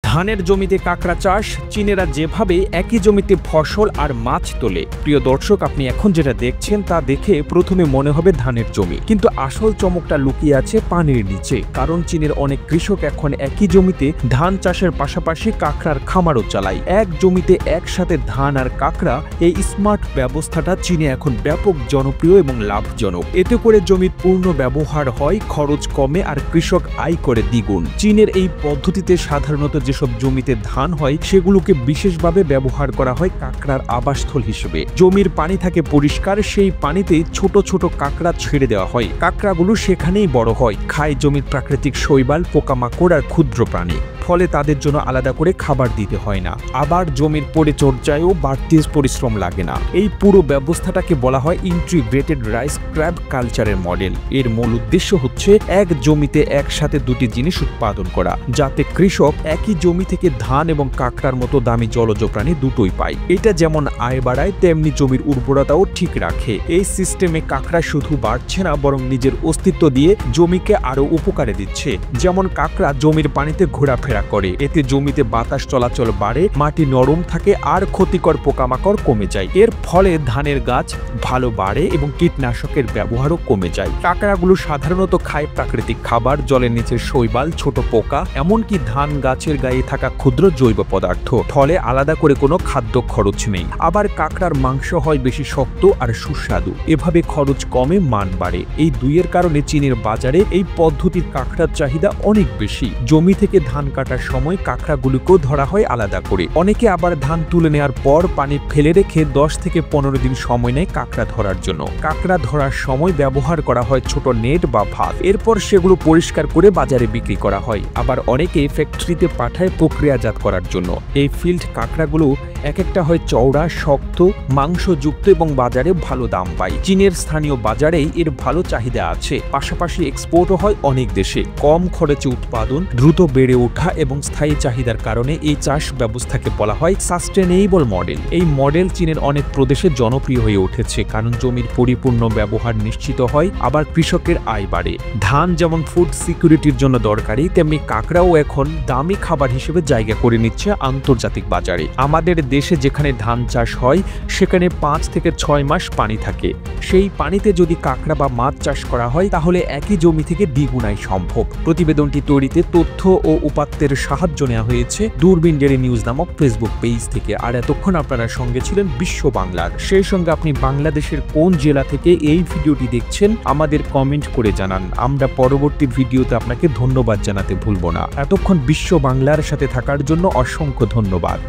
ধানের জমিতে কাঁকড়া চাষ, চীনেরা যেভাবে একই জমিতে ফসল আর মাছ তোলে। প্রিয় দর্শক, আপনি এখন যেটা দেখছেন তা দেখে প্রথমে মনে হবে ধানের জমি, কিন্তু আসল চমকটা লুকিয়ে আছে পানির নিচে। কারণ চীনের অনেক কৃষক এখন একই জমিতে ধান চাষের পাশাপাশি কাঁকড়ার খামারও চালায়। এক জমিতে একসাথে ধান আর কাঁকড়া, এই স্মার্ট ব্যবস্থাটা চীনে এখন ব্যাপক জনপ্রিয় এবং লাভজনক। এতে করে জমির পূর্ণ ব্যবহার হয়, খরচ কমে আর কৃষক আয় করে দ্বিগুণ। চীনের এই পদ্ধতিতে সাধারণত যেসব জমিতে ধান হয় সেগুলোকে বিশেষভাবে ব্যবহার করা হয় কাঁকড়ার আবাসস্থল হিসেবে। জমির পানি থাকে পরিষ্কার, সেই পানিতে ছোট ছোট কাঁকড়া ছেড়ে দেওয়া হয়। কাঁকড়াগুলো সেখানেই বড় হয়, খায় জমির প্রাকৃতিক শৈবাল, পোকামাকড় আর ক্ষুদ্র প্রাণী। ফলে তাদের জন্য আলাদা করে খাবার দিতে হয় না। আবার জমির পরিচর্যায়ও বাড়তি পরিশ্রম লাগে না। এই পুরো ব্যবস্থাটাকে বলা হয় ইন্টিগ্রেটেড রাইস ক্র্যাব কালচারের মডেল। এর মূল উদ্দেশ্য হচ্ছে এক জমিতে একসাথে দুটি জিনিস উৎপাদন করা, যাতে কৃষক একই জমি থেকে ধান এবং কাঁকড়ার মতো দামি জলজ প্রাণী দুটোই পায়। এটা যেমন আয় বাড়ায়, তেমনি জমির উর্বরতাও ঠিক রাখে। এই সিস্টেমে কাঁকড়া শুধু বাড়ছে না, বরং নিজের অস্তিত্ব দিয়ে জমিকে আরো উপকারে দিচ্ছে। যেমন কাঁকড়া জমির পানিতে ঘোরাফেরা করে, এতে জমিতে বাতাস চলাচল বাড়ে, মাটি নরম থাকে আর ক্ষতিকর পোকামাকড় কমে যায়। এর ফলে ধানের গাছ ভালো বাড়ে এবং কীটনাশকের ব্যবহারও কমে যায়। কাঁকড়াগুলো সাধারণত খায় প্রাকৃতিক খাবার, জলের নিচে শৈবাল, ছোট পোকা, এমনকি ধান গাছের গায়ে থাকা ক্ষুদ্র জৈব পদার্থ। ফলে আলাদা করে কোনো খাদ্য খরচ নেই। আবার কাঁকড়ার মাংস হয় বেশি শক্ত আর সুস্বাদু। এভাবে খরচ কমে, মান বাড়ে। এই দুইয়ের কারণে চীনের বাজারে এই পদ্ধতির কাঁকড়ার চাহিদা অনেক বেশি। জমি থেকে ধান কাটার সময় কাঁকড়াগুলোকেও ধরা হয় আলাদা করে। অনেকে আবার ধান তুলে নেওয়ার পর পানি ফেলে রেখে 10 থেকে 15 দিন সময় নেয় কাঁকড়া ধরার জন্য। কাঁকড়া ধরার সময় ব্যবহার করা হয় ছোট নেট বা ভাত। এরপর সেগুলো পরিষ্কার করে বাজারে বিক্রি করা হয়। আবার অনেকে ফ্যাক্টরিতে পাঠায় প্রক্রিয়াজাত করার জন্য। এই ফিল্ড কাঁকড়াগুলো এক একটা হয় চওড়া, শক্ত, মাংসযুক্ত এবং বাজারে ভালো দাম পায়। চীনের স্থানীয় বাজারেই এর ভালো চাহিদা আছে। পাশাপাশি এক্সপোর্টও হয় অনেক দেশে। কম খরচে উৎপাদন, দ্রুত বেড়ে ওঠা এবং স্থায়ী চাহিদার কারণে এই চাষ ব্যবস্থাকে বলা হয় সাস্টেনেবল মডেল। এই মডেল চীনের অনেক প্রদেশে জনপ্রিয় হয়ে উঠেছে, কারণ জমির পরিপূর্ণ ব্যবহার নিশ্চিত হয়, আবার কৃষকের আয় বাড়ে। ধান যেমন ফুড সিকিউরিটির জন্য দরকারি, তেমনি কাঁকড়াও এখন দামি খাবার হিসেবে জায়গা করে নিচ্ছে আন্তর্জাতিক বাজারে। আমাদের দেশে যেখানে ধান চাষ হয় সেখানে 5 থেকে 6 মাস পানি থাকে। সেই পানিতে যদি কাঁকড়া বা মাছ চাষ করা হয় তাহলে একই জমি থেকে দ্বিগুণাই সম্ভব। প্রতিবেদনটি তৈরিতে তথ্য ও উপাত্তের সাহায্য নেওয়া হয়েছে দূরবীন ডেইলি নিউজ নামক ফেসবুক পেজ থেকে। আর এতক্ষণ আপনারা সঙ্গে ছিলেন বিশ্ব বাংলার। সেই সঙ্গে আপনি বাংলাদেশের কোন জেলা থেকে এই ভিডিওটি দেখছেন আমাদের কমেন্ট করে জানান। আমরা পরবর্তী ভিডিওতে আপনাকে ধন্যবাদ জানাতে ভুলব না। এতক্ষণ বিশ্ব বাংলার সাথে থাকার জন্য অসংখ্য ধন্যবাদ।